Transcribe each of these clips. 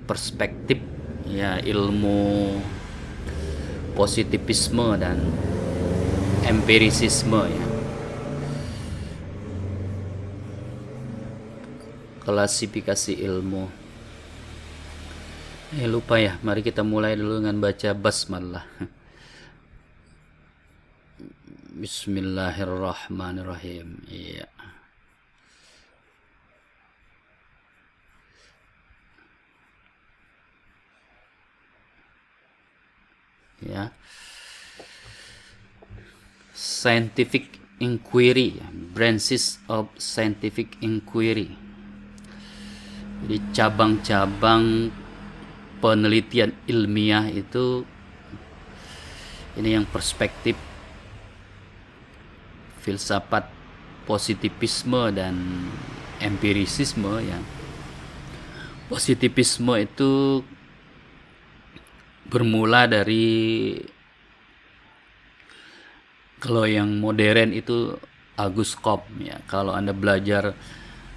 perspektif ya ilmu positivisme dan empirisisme ya. Klasifikasi ilmu. Lupa ya, mari kita mulai dulu dengan baca basmalah. Bismillahirrahmanirrahim. Iya. Ya. Scientific inquiry, branches of scientific inquiry. Jadi cabang-cabang penelitian ilmiah itu ini yang perspektif filsafat positivisme dan empirisisme ya. Positivisme itu bermula dari, kalau yang modern itu Auguste Comte ya. Kalau Anda belajar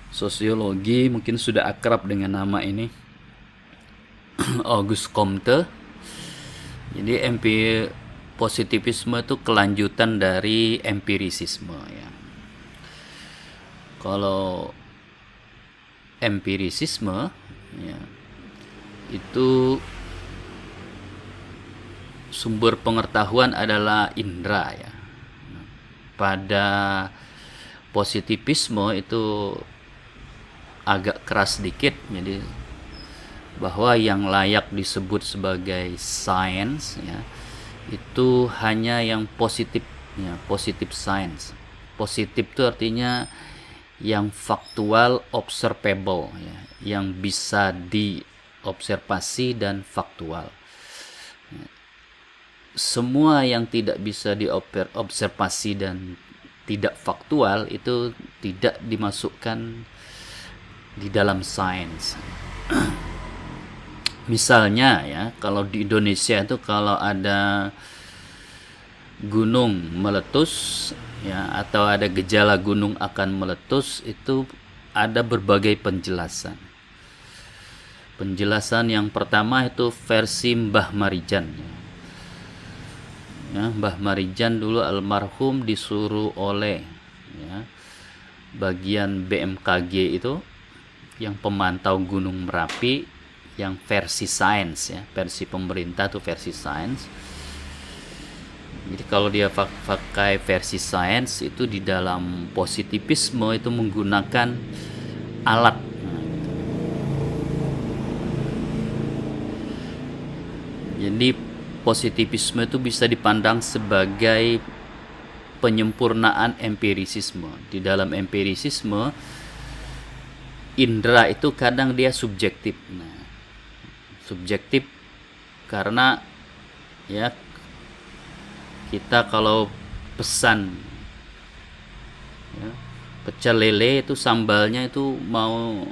sosiologi mungkin sudah akrab dengan nama ini. Auguste Comte. Jadi positivisme itu kelanjutan dari empirisisme ya. Kalau empirisisme ya, itu sumber pengetahuan adalah indera ya. Pada positivisme itu agak keras sedikit, jadi bahwa yang layak disebut sebagai science ya, itu hanya yang positif ya, positive science. Positif itu artinya yang faktual, observable ya, yang bisa diobservasi dan faktual. Semua yang tidak bisa diobservasi dan tidak faktual itu tidak dimasukkan di dalam sains. Misalnya ya, kalau di Indonesia itu kalau ada gunung meletus ya, atau ada gejala gunung akan meletus, itu ada berbagai penjelasan. Penjelasan yang pertama itu versi Mbah Marijan ya. Mbah Marijan dulu almarhum disuruh oleh ya, bagian BMKG itu yang pemantau Gunung Merapi, yang versi sains ya, versi pemerintah tuh versi sains. Jadi kalau dia pakai versi sains itu di dalam positivisme itu menggunakan alat. Jadi positivisme itu bisa dipandang sebagai penyempurnaan empirisisme. Di dalam empirisisme indera itu kadang dia subjektif. Nah, subjektif karena ya kita kalau pesan ya, pecel lele itu sambalnya itu mau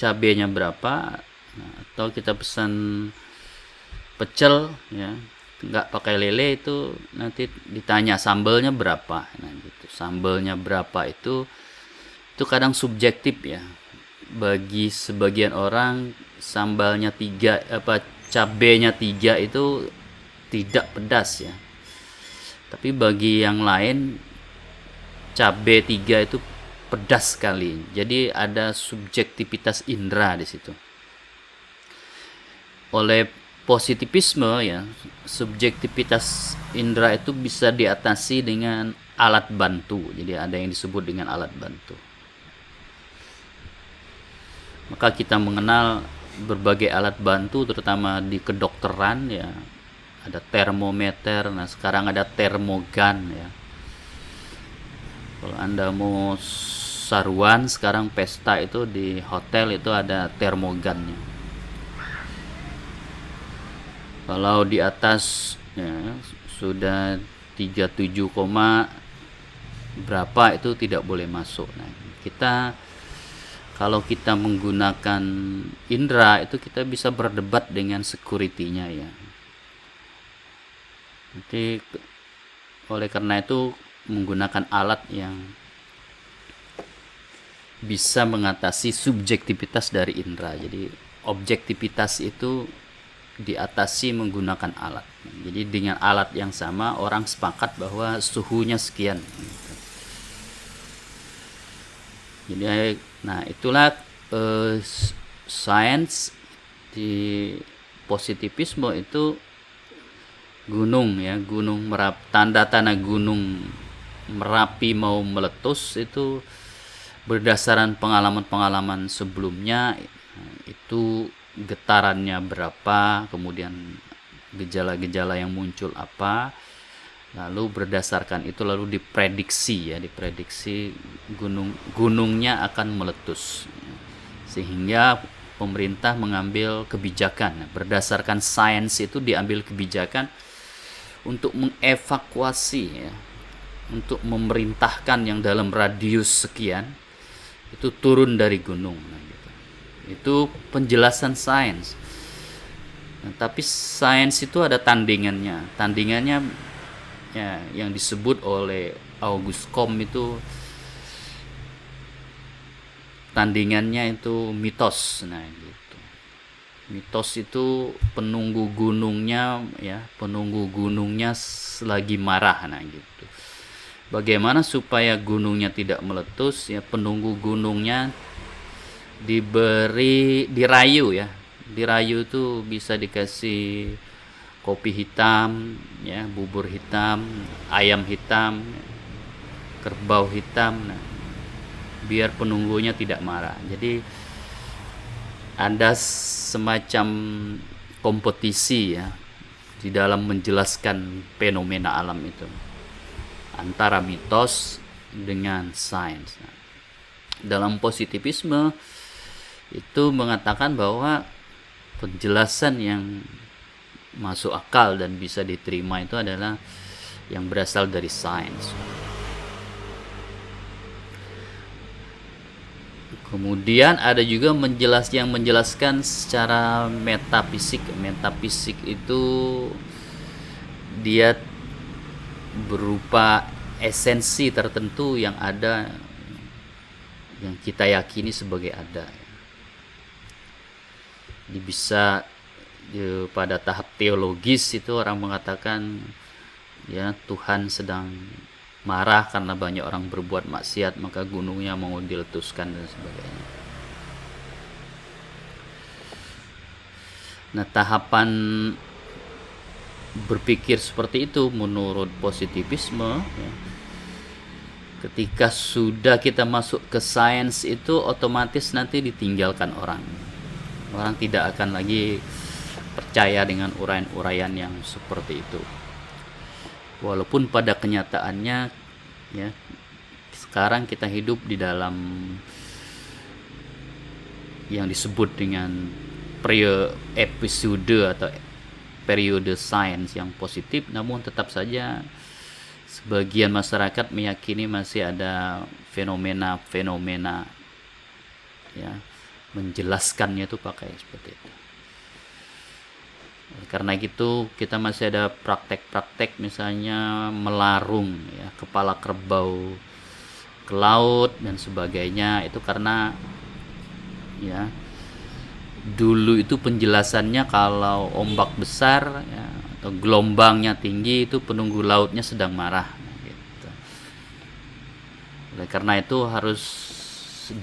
cabenya berapa, nah, atau kita pesan pecel ya nggak pakai lele, itu nanti ditanya sambalnya berapa. Nah gitu, sambalnya berapa itu kadang subjektif ya. Bagi sebagian orang sambalnya 3 cabenya 3 itu tidak pedas ya, tapi bagi yang lain cabe 3 itu pedas sekali. Jadi ada subjektivitas indera di situ. Oleh positivisme ya, subjektivitas indera itu bisa diatasi dengan alat bantu. Jadi ada yang disebut dengan alat bantu. Maka kita mengenal berbagai alat bantu, terutama di kedokteran ya. Ada termometer, nah sekarang ada termogan ya. Kalau Anda mau saruan sekarang pesta itu di hotel itu ada termogannya. Kalau di atas ya, sudah 37, berapa itu tidak boleh masuk. Nah, kalau kita menggunakan indera itu kita bisa berdebat dengan security-nya ya. Jadi oleh karena itu menggunakan alat yang bisa mengatasi subjektivitas dari indera. Jadi objektivitas itu diatasi menggunakan alat. Jadi dengan alat yang sama orang sepakat bahwa suhunya sekian. Jadi, nah itulah sains di positivisme itu gunung ya, gunung Merapi, tanda-tanda gunung Merapi mau meletus itu berdasarkan pengalaman-pengalaman sebelumnya, itu getarannya berapa, kemudian gejala-gejala yang muncul apa, lalu berdasarkan itu lalu diprediksi gunungnya akan meletus, sehingga pemerintah mengambil kebijakan berdasarkan sains, itu diambil kebijakan untuk mengevakuasi ya, untuk memerintahkan yang dalam radius sekian itu turun dari gunung. Itu penjelasan sains. Tapi sains itu ada tandingannya ya, yang disebut oleh Auguste Comte itu tandingannya itu mitos. Nah gitu, mitos itu penunggu gunungnya lagi marah. Nah gitu, bagaimana supaya gunungnya tidak meletus ya, penunggu gunungnya dirayu itu bisa dikasih kopi hitam ya, bubur hitam, ayam hitam, kerbau hitam, nah, biar penunggunya tidak marah. Jadi ada semacam kompetisi ya di dalam menjelaskan fenomena alam itu antara mitos dengan sains. Nah, dalam positivisme itu mengatakan bahwa penjelasan yang masuk akal dan bisa diterima itu adalah yang berasal dari sains. Kemudian ada juga yang menjelaskan secara metafisik. Metafisik itu dia berupa esensi tertentu yang ada, yang kita yakini sebagai ada. Bisa pada tahap teologis itu orang mengatakan ya, Tuhan sedang marah karena banyak orang berbuat maksiat, maka gunungnya mau diletuskan dan sebagainya. Nah, tahapan berpikir seperti itu menurut positivisme ya, ketika sudah kita masuk ke sains itu otomatis nanti ditinggalkan orang tidak akan lagi percaya dengan uraian-uraian yang seperti itu. Walaupun pada kenyataannya ya, sekarang kita hidup di dalam yang disebut dengan periode sains yang positif, namun tetap saja sebagian masyarakat meyakini masih ada fenomena ya, menjelaskannya itu pakai seperti itu. Karena gitu kita masih ada praktek-praktek misalnya melarung ya, kepala kerbau ke laut dan sebagainya, itu karena ya dulu itu penjelasannya kalau ombak besar ya, atau gelombangnya tinggi itu penunggu lautnya sedang marah gitu. Oleh karena itu harus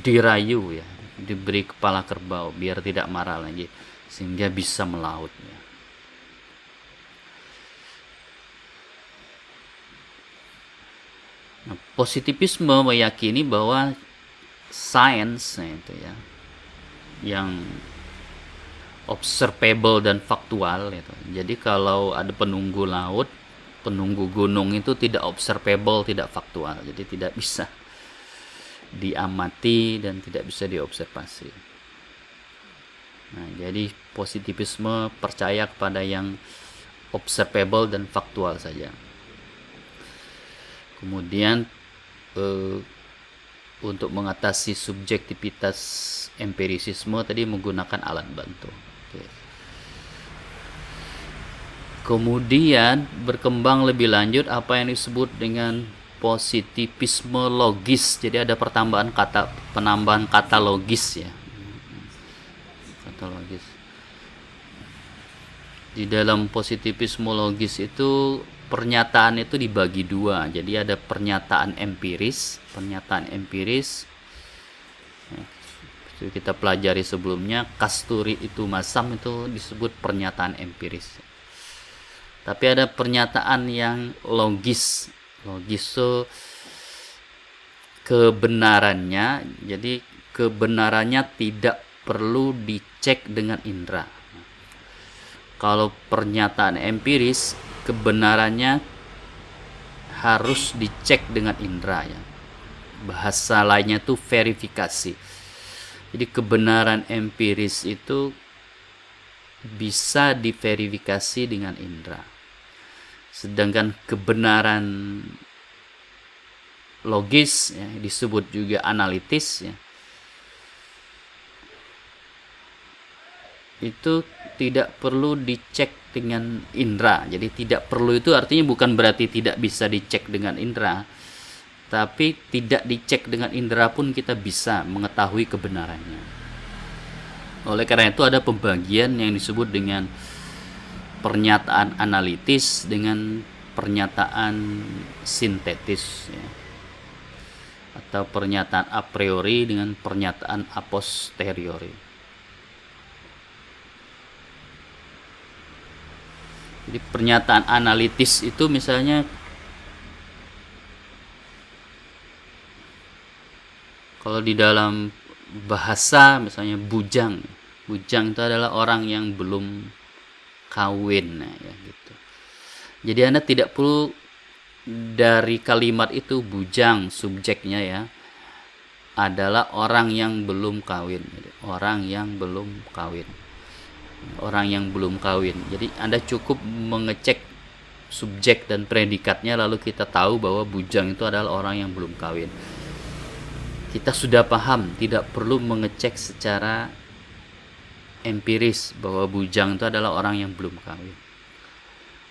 dirayu ya, diberi kepala kerbau biar tidak marah lagi sehingga bisa melaut ya. Nah, positivisme meyakini bahwa sains itu ya, yang observable dan faktual itu. Jadi kalau ada penunggu laut, penunggu gunung itu tidak observable, tidak faktual. Jadi tidak bisa diamati dan tidak bisa diobservasi. Nah, jadi positivisme percaya kepada yang observable dan faktual saja. Kemudian untuk mengatasi subjektivitas empirisisme tadi menggunakan alat bantu. Oke. Kemudian berkembang lebih lanjut apa yang disebut dengan positivisme logis. Jadi ada penambahan kata logis ya. Kata logis. Di dalam positivismologis itu pernyataan itu dibagi dua. Jadi ada pernyataan empiris. Itu kita pelajari sebelumnya, Kasturi itu Masam itu disebut pernyataan empiris. Tapi ada pernyataan yang logis. Logis itu kebenarannya, jadi kebenarannya tidak perlu dicek dengan indera. Kalau pernyataan empiris, kebenarannya harus dicek dengan indera ya. Bahasa lainnya itu verifikasi. Jadi kebenaran empiris itu bisa diverifikasi dengan indera. Sedangkan kebenaran logis ya, disebut juga analitis ya, itu tidak perlu dicek dengan indera. Jadi tidak perlu itu artinya bukan berarti tidak bisa dicek dengan indera, tapi tidak dicek dengan indera pun kita bisa mengetahui kebenarannya. Oleh karena itu ada pembagian yang disebut dengan pernyataan analitis dengan pernyataan sintetis ya. Atau pernyataan a priori dengan pernyataan a posteriori. Jadi pernyataan analitis itu misalnya kalau di dalam bahasa misalnya bujang itu adalah orang yang belum kawin ya gitu. Jadi Anda tidak perlu dari kalimat itu bujang subjeknya ya adalah orang yang belum kawin. Orang yang belum kawin. Jadi Anda cukup mengecek subjek dan predikatnya lalu kita tahu bahwa bujang itu adalah orang yang belum kawin. Kita sudah paham, tidak perlu mengecek secara empiris bahwa bujang itu adalah orang yang belum kawin.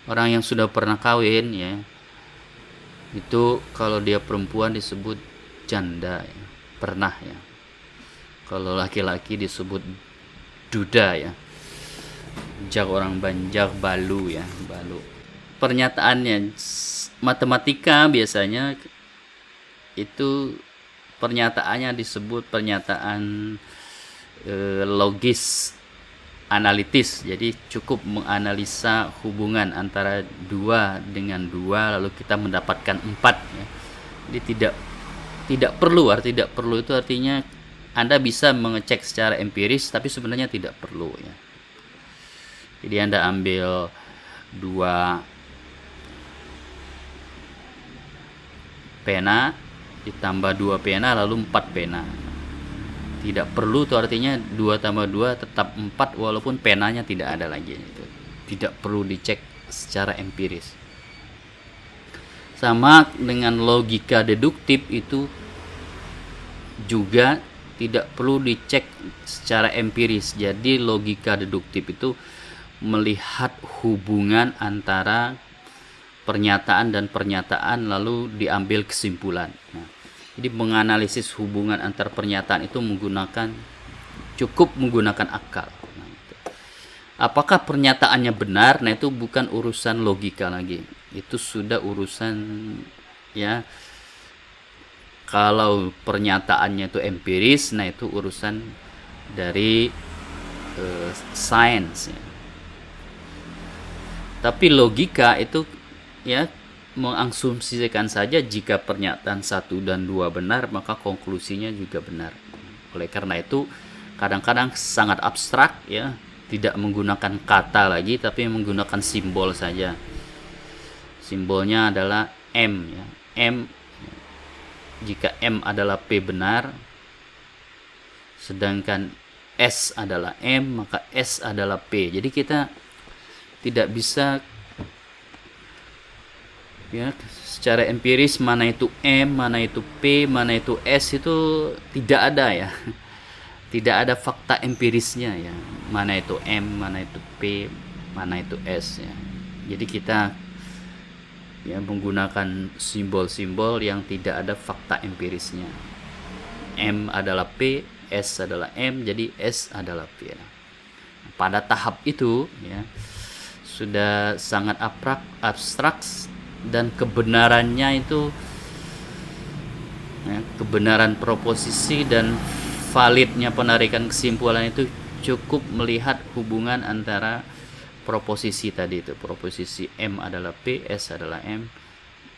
Orang yang sudah pernah kawin ya, itu kalau dia perempuan disebut janda ya, pernah ya. Kalau laki-laki disebut duda ya. Jak orang Banjar balu ya, balu. Pernyataannya matematika biasanya itu pernyataannya disebut pernyataan logis analitis. Jadi cukup menganalisa hubungan antara 2 dengan 2 lalu kita mendapatkan 4 ya. Jadi tidak perlu itu artinya Anda bisa mengecek secara empiris tapi sebenarnya tidak perlu ya. Jadi Anda ambil 2 pena ditambah 2 pena lalu 4 pena. Tidak perlu itu artinya 2 tambah 2 tetap 4 walaupun penanya tidak ada lagi itu. Tidak perlu dicek secara empiris. Sama dengan logika deduktif itu juga tidak perlu dicek secara empiris. Jadi logika deduktif itu melihat hubungan antara pernyataan dan pernyataan lalu diambil kesimpulan. Nah, jadi menganalisis hubungan antar pernyataan itu cukup menggunakan akal. Nah, apakah pernyataannya benar? Nah, itu bukan urusan logika lagi. Itu sudah urusan ya. Kalau pernyataannya itu empiris, nah itu urusan dari sains ya. Tapi logika itu ya mengasumsikan saja jika pernyataan 1 dan 2 benar maka konklusinya juga benar. Oleh karena itu kadang-kadang sangat abstrak ya, tidak menggunakan kata lagi tapi menggunakan simbol saja. Simbolnya adalah M ya. M jika M adalah P benar sedangkan S adalah M maka S adalah P. Jadi kita tidak bisa ya secara empiris mana itu M, mana itu P, mana itu S itu tidak ada ya. Tidak ada fakta empirisnya ya. Mana itu M, mana itu P, mana itu S ya. Jadi kita ya menggunakan simbol-simbol yang tidak ada fakta empirisnya. M adalah P, S adalah M, jadi S adalah P. Pada tahap itu ya sudah sangat abstrak, dan kebenarannya itu ya, kebenaran proposisi dan validnya penarikan kesimpulan itu cukup melihat hubungan antara proposisi tadi itu. Proposisi M adalah P, S adalah M.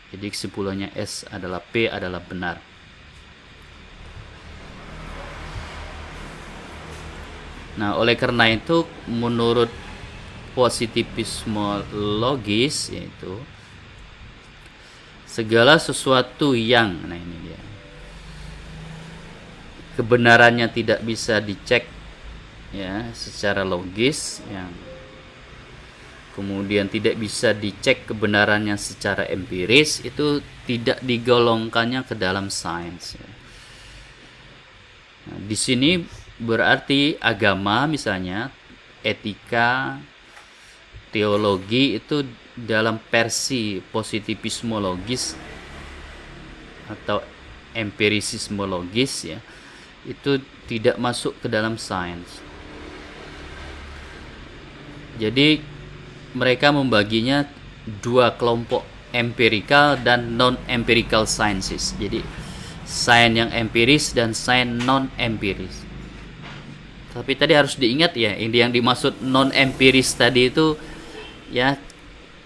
Jadi kesimpulannya S adalah P adalah benar. Nah, oleh karena itu menurut positivisme logis, yaitu segala sesuatu yang, nah ini dia, kebenarannya tidak bisa dicek ya secara logis, yang kemudian tidak bisa dicek kebenarannya secara empiris, itu tidak digolongkannya ke dalam sains ya. Nah, di sini berarti agama misalnya, etika, teologi itu dalam versi positivisme logis atau empirisisme logis ya, itu tidak masuk ke dalam sains. Jadi mereka membaginya dua kelompok, empirical dan non-empirical sciences. Jadi sains yang empiris dan sains non-empiris. Tapi tadi harus diingat ya, ini yang dimaksud non-empiris tadi itu ya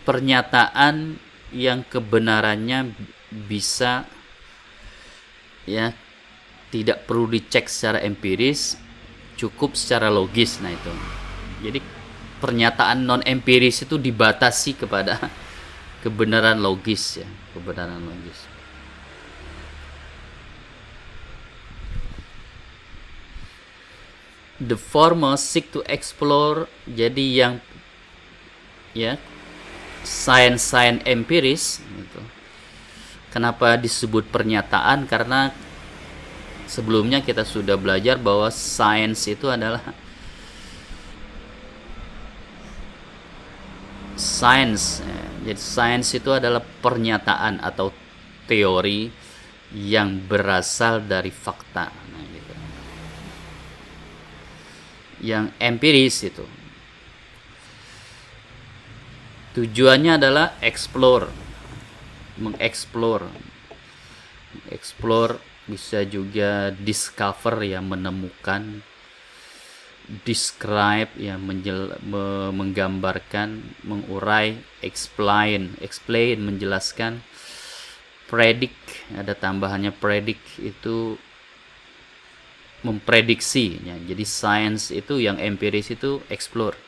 pernyataan yang kebenarannya bisa ya tidak perlu dicek secara empiris, cukup secara logis. Nah itu. Jadi pernyataan non empiris itu dibatasi kepada kebenaran logis ya, kebenaran logis. The former seek to explore, jadi yang ya sains empiris gitu. Kenapa disebut pernyataan? Karena sebelumnya kita sudah belajar bahwa sains itu adalah sains ya. Jadi sains itu adalah pernyataan atau teori yang berasal dari fakta. Nah, gitu. Yang empiris itu tujuannya adalah mengeksplor, bisa juga discover ya, menemukan, describe ya, menggambarkan, mengurai, explain menjelaskan, predict, ada tambahannya predict itu memprediksi ya. Jadi sains itu yang empiris itu explore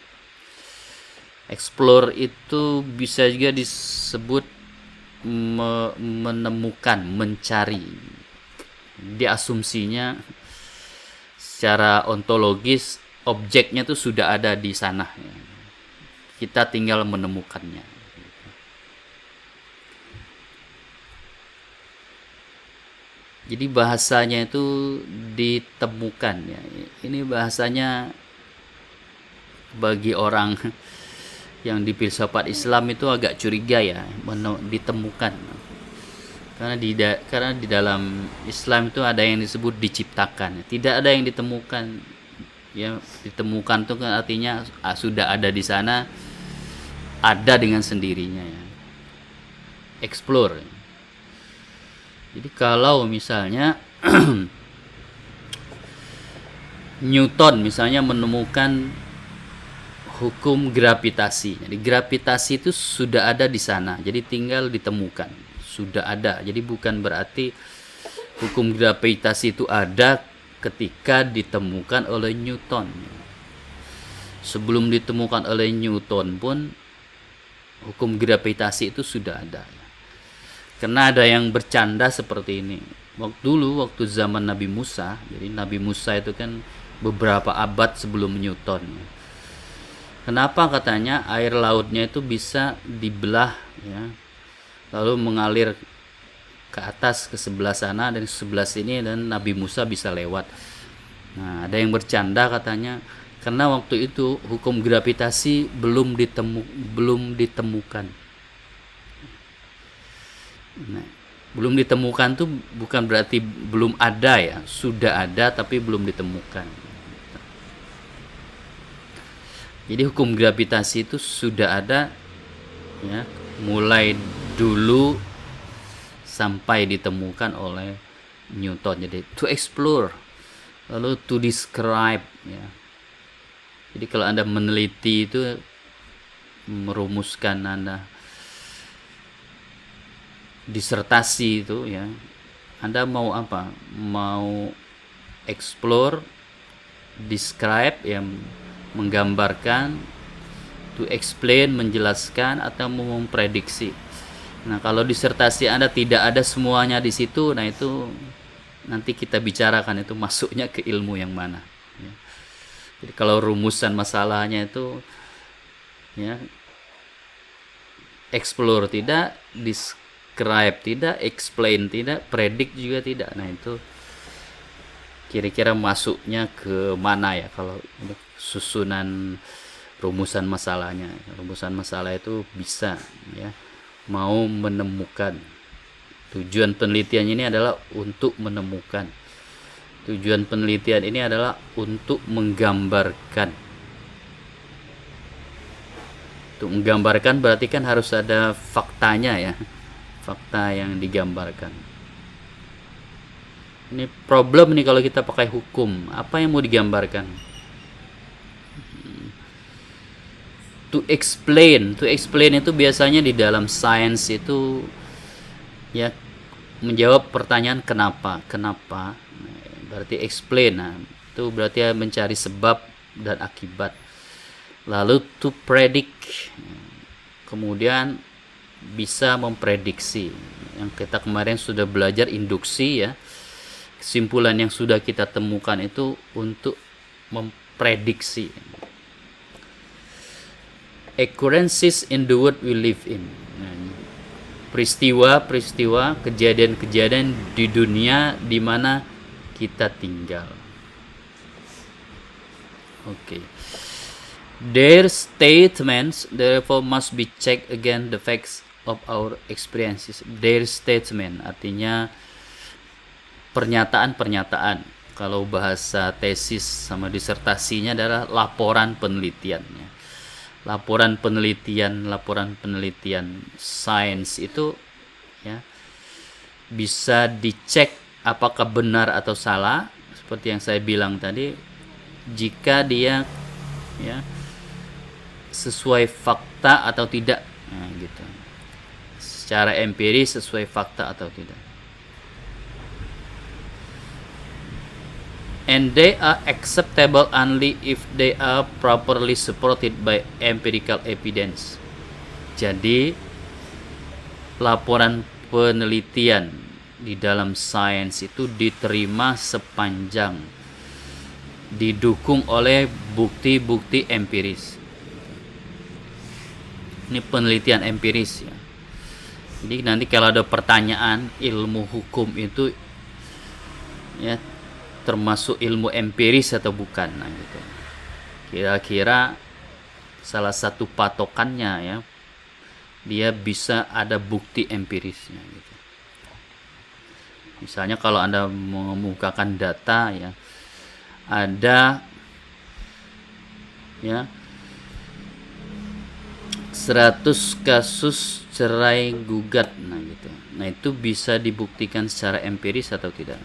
itu bisa juga disebut menemukan, mencari. Diasumsinya secara ontologis objeknya tuh sudah ada di sana ya. Kita tinggal menemukannya. Jadi bahasanya itu ditemukan ya. Ini bahasanya bagi orang yang di filsafat Islam itu agak curiga ya, ditemukan. Karena di dalam Islam itu ada yang disebut diciptakan. Tidak ada yang ditemukan. Ya, ditemukan itu kan artinya sudah ada di sana, ada dengan sendirinya ya. Explore. Jadi kalau misalnya Newton misalnya menemukan hukum gravitasi. Jadi gravitasi itu sudah ada di sana. Jadi tinggal ditemukan. Sudah ada. Jadi bukan berarti hukum gravitasi itu ada ketika ditemukan oleh Newton. Sebelum ditemukan oleh Newton pun hukum gravitasi itu sudah ada. Karena ada yang bercanda seperti ini. Waktu zaman Nabi Musa. Jadi Nabi Musa itu kan beberapa abad sebelum Newton. Kenapa katanya air lautnya itu bisa dibelah ya, lalu mengalir ke atas ke sebelah sana dan sebelah sini, dan Nabi Musa bisa lewat. Nah, ada yang bercanda katanya karena waktu itu hukum gravitasi belum ditemukan. Nah, belum ditemukan tuh bukan berarti belum ada ya, sudah ada tapi belum ditemukan. Jadi hukum gravitasi itu sudah ada ya, mulai dulu sampai ditemukan oleh Newton. Jadi to explore, lalu to describe ya. Jadi kalau Anda meneliti itu merumuskan Anda disertasi itu ya, Anda mau apa? Mau explore, describe yang menggambarkan, to explain menjelaskan, atau memprediksi. Nah, kalau disertasi Anda tidak ada semuanya di situ, nah itu nanti kita bicarakan itu masuknya ke ilmu yang mana. Ya. Jadi kalau rumusan masalahnya itu ya, explore tidak, describe tidak, explain tidak, predict juga tidak. Nah itu kira-kira masuknya ke mana ya kalau susunan rumusan masalahnya. Rumusan masalah itu bisa ya, mau menemukan. Tujuan penelitian ini adalah untuk menemukan. Tujuan penelitian ini adalah untuk menggambarkan. Untuk menggambarkan berarti kan harus ada faktanya ya, fakta yang digambarkan. Ini problem nih kalau kita pakai hukum, apa yang mau digambarkan? To explain itu biasanya di dalam sains itu ya, menjawab pertanyaan kenapa, berarti explain. Nah, itu berarti mencari sebab dan akibat. Lalu to predict, kemudian bisa memprediksi. Yang kita kemarin sudah belajar induksi ya, kesimpulan yang sudah kita temukan itu untuk memprediksi. Occurrences in the world we live in. Peristiwa-peristiwa, kejadian-kejadian di dunia di mana kita tinggal. Oke. Their statements therefore must be checked against the facts of our experiences. Their statement artinya pernyataan-pernyataan. Kalau bahasa tesis sama disertasinya adalah laporan penelitiannya. Laporan penelitian sains itu ya bisa dicek apakah benar atau salah, seperti yang saya bilang tadi, jika dia ya sesuai fakta atau tidak, nah, gitu. Secara empiris sesuai fakta atau tidak. And they are acceptable only if they are properly supported by empirical evidence. Jadi laporan penelitian di dalam sains itu diterima sepanjang didukung oleh bukti-bukti empiris. Ini penelitian empiris ya. Jadi nanti kalau ada pertanyaan ilmu hukum itu ya termasuk ilmu empiris atau bukan, nah gitu. Kira-kira salah satu patokannya ya, dia bisa ada bukti empirisnya gitu. Misalnya kalau Anda mengemukakan data ya, ada ya 100 kasus cerai gugat, nah gitu. Nah itu bisa dibuktikan secara empiris atau tidak.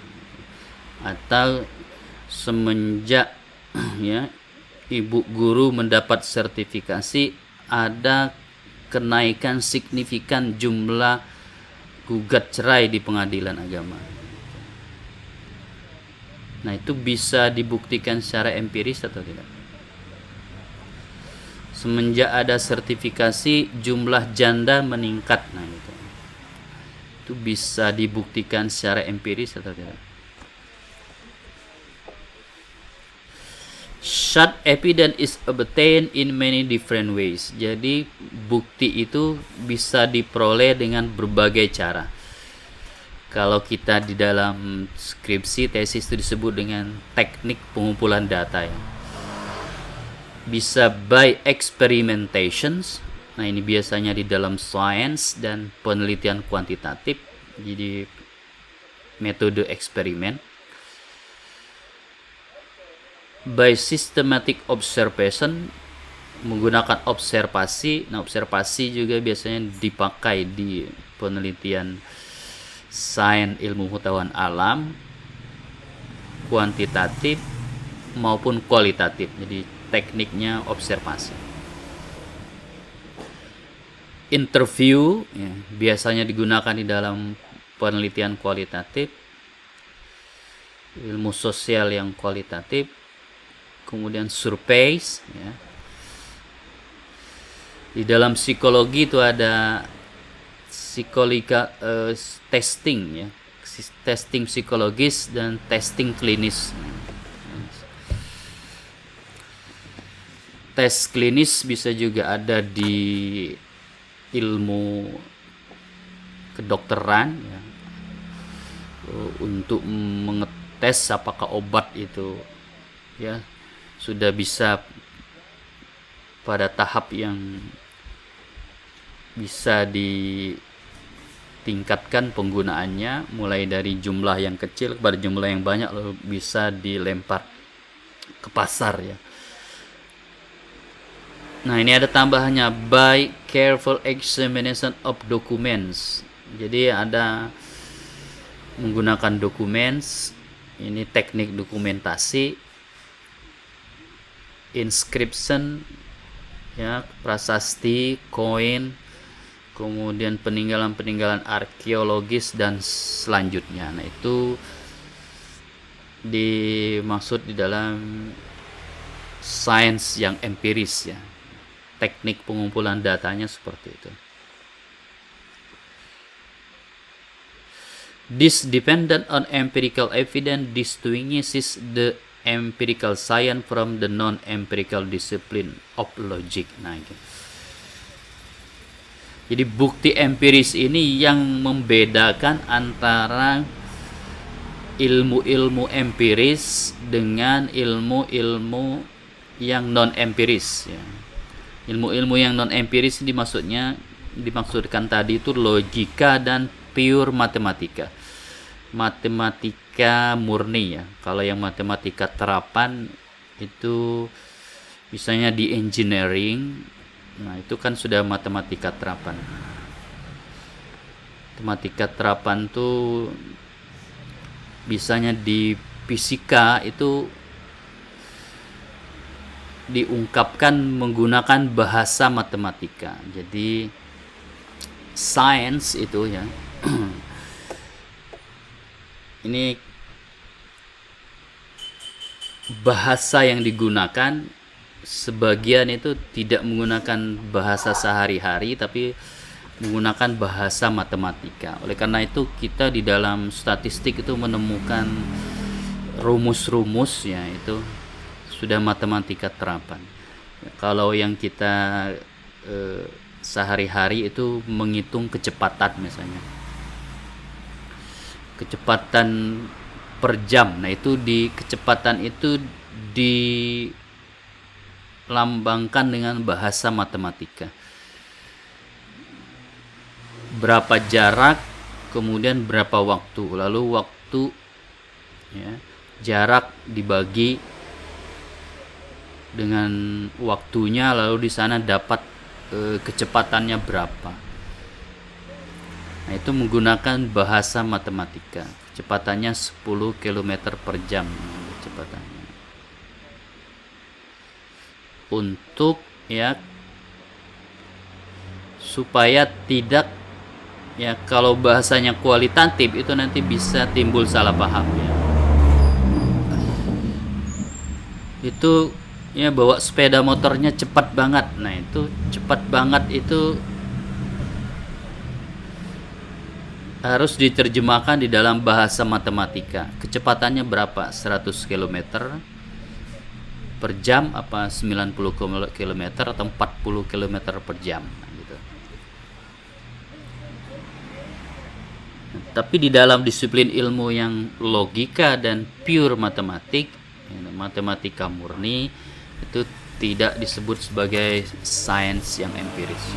Atau semenjak ya ibu guru mendapat sertifikasi ada kenaikan signifikan jumlah gugat cerai di pengadilan agama. Nah itu bisa dibuktikan secara empiris atau tidak. Semenjak ada sertifikasi jumlah janda meningkat, nah itu bisa dibuktikan secara empiris atau tidak. Such evidence is obtained in many different ways. Jadi bukti itu bisa diperoleh dengan berbagai cara. Kalau kita di dalam skripsi tesis itu disebut dengan teknik pengumpulan data ya. Bisa by experimentations. Nah ini biasanya di dalam science dan penelitian kuantitatif. Jadi metode eksperimen. By systematic observation, menggunakan observasi. Nah, observasi juga biasanya dipakai di penelitian sains ilmu pengetahuan alam, kuantitatif maupun kualitatif. Jadi tekniknya observasi. Interview ya, biasanya digunakan di dalam penelitian kualitatif, ilmu sosial yang kualitatif, kemudian surveys ya. Di dalam psikologi itu ada testing ya, testing psikologis dan testing klinis. Tes klinis bisa juga ada di ilmu kedokteran ya, untuk mengetes apakah obat itu ya sudah bisa pada tahap yang bisa ditingkatkan penggunaannya, mulai dari jumlah yang kecil kepada jumlah yang banyak lalu bisa dilempar ke pasar ya. Nah, ini ada tambahannya, by careful examination of documents. Jadi ada menggunakan documents, ini teknik dokumentasi, inscription ya, prasasti, koin, kemudian peninggalan-peninggalan arkeologis dan selanjutnya. Nah, itu dimaksud di dalam sains yang empiris ya. Teknik pengumpulan datanya seperti itu. This dependent on empirical evidence distinguishes the empirical science from the non-empirical discipline of logic. Nah, gitu. Jadi bukti empiris ini yang membedakan antara ilmu-ilmu empiris dengan ilmu-ilmu yang non-empiris ya. Ilmu-ilmu yang non-empiris dimaksudkan tadi itu logika dan pure matematika. Matematika murni ya. Kalau yang matematika terapan itu misalnya di engineering, nah itu kan sudah matematika terapan. Matematika terapan tuh bisanya di fisika itu diungkapkan menggunakan bahasa matematika. Jadi sains itu ya ini bahasa yang digunakan sebagian itu tidak menggunakan bahasa sehari-hari tapi menggunakan bahasa matematika. Oleh karena itu kita di dalam statistik itu menemukan rumus-rumus ya itu sudah matematika terapan. Kalau yang kita sehari-hari itu menghitung kecepatan misalnya. Kecepatan per jam. Nah, itu di kecepatan itu dilambangkan dengan bahasa matematika. Berapa jarak, kemudian berapa waktu. Lalu waktu ya, jarak dibagi dengan waktunya, lalu di sana dapat kecepatannya berapa. Nah, itu menggunakan bahasa matematika. Kecepatannya 10 km per jam kecepatannya. Untuk ya supaya tidak ya kalau bahasanya kualitatif itu nanti bisa timbul salah paham ya. Itu ya bawa sepeda motornya cepat banget. Nah, itu cepat banget itu harus diterjemahkan di dalam bahasa matematika. Kecepatannya berapa? 100 km per jam apa 90 km atau 40 km per jam gitu. Tapi di dalam disiplin ilmu yang logika dan pure matematik, matematika murni, itu tidak disebut sebagai sains yang empiris.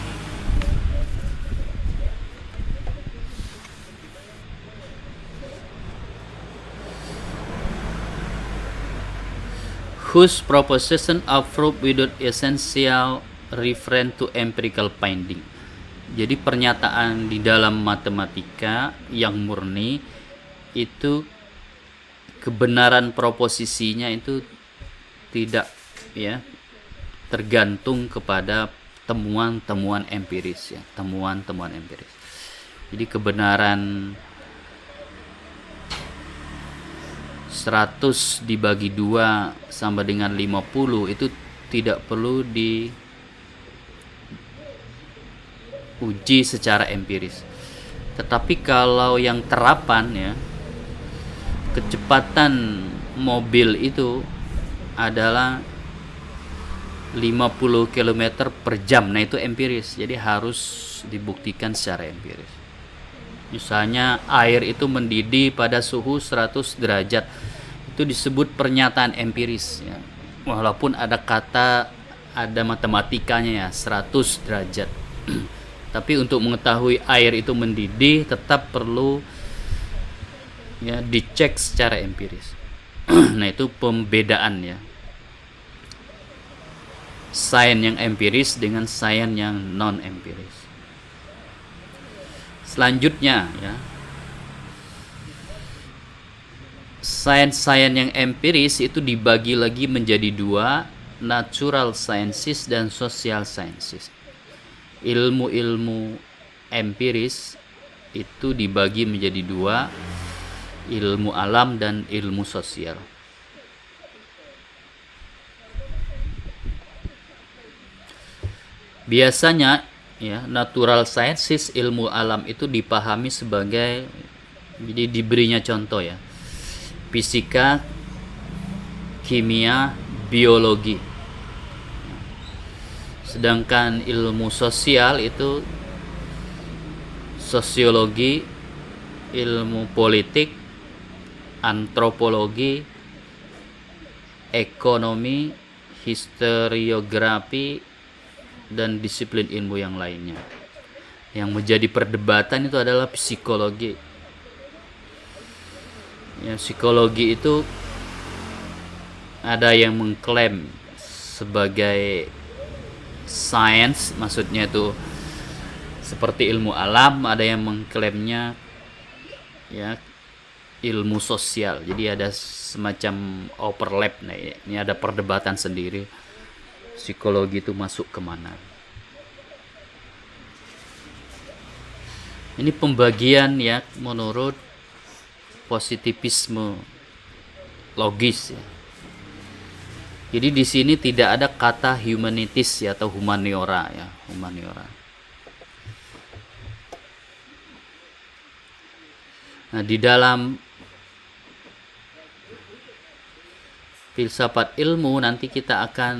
whose proposition are proved without essential reference to empirical finding. Jadi pernyataan di dalam matematika yang murni itu kebenaran proposisinya itu tidak ya tergantung kepada temuan-temuan empiris ya, temuan-temuan empiris. Jadi kebenaran 100 dibagi 2 sama dengan 50 itu tidak perlu diuji secara empiris. Tetapi kalau yang terapan ya, kecepatan mobil itu adalah 50 km per jam. Nah, itu empiris. Jadi harus dibuktikan secara empiris. Misalnya air itu mendidih pada suhu 100 derajat. Itu disebut pernyataan empiris ya. Walaupun ada matematikanya ya, 100 derajat. Tapi untuk mengetahui air itu mendidih tetap perlu ya dicek secara empiris. Nah, itu pembedaan ya. Sains yang empiris dengan sains yang non empiris. Selanjutnya ya, sains-sains yang empiris itu dibagi lagi menjadi 2, natural sciences dan social sciences. Ilmu-ilmu empiris itu dibagi menjadi 2, ilmu alam dan ilmu sosial. Biasanya ya, natural sciences, ilmu alam itu dipahami sebagai, jadi diberinya contoh ya, fisika, kimia, biologi. Sedangkan ilmu sosial itu sosiologi, ilmu politik, antropologi, ekonomi, historiografi, dan disiplin ilmu yang lainnya. Yang menjadi perdebatan itu adalah psikologi. Ya, psikologi itu ada yang mengklaim sebagai sains, maksudnya itu seperti ilmu alam, ada yang mengklaimnya ya ilmu sosial. Jadi ada semacam overlap. Nah, ini ada perdebatan sendiri. Psikologi itu masuk kemana? Ini pembagian ya menurut positivisme logis ya. Jadi di sini tidak ada kata humanities ya, atau humaniora ya, humaniora. Nah, di dalam filsafat ilmu nanti kita akan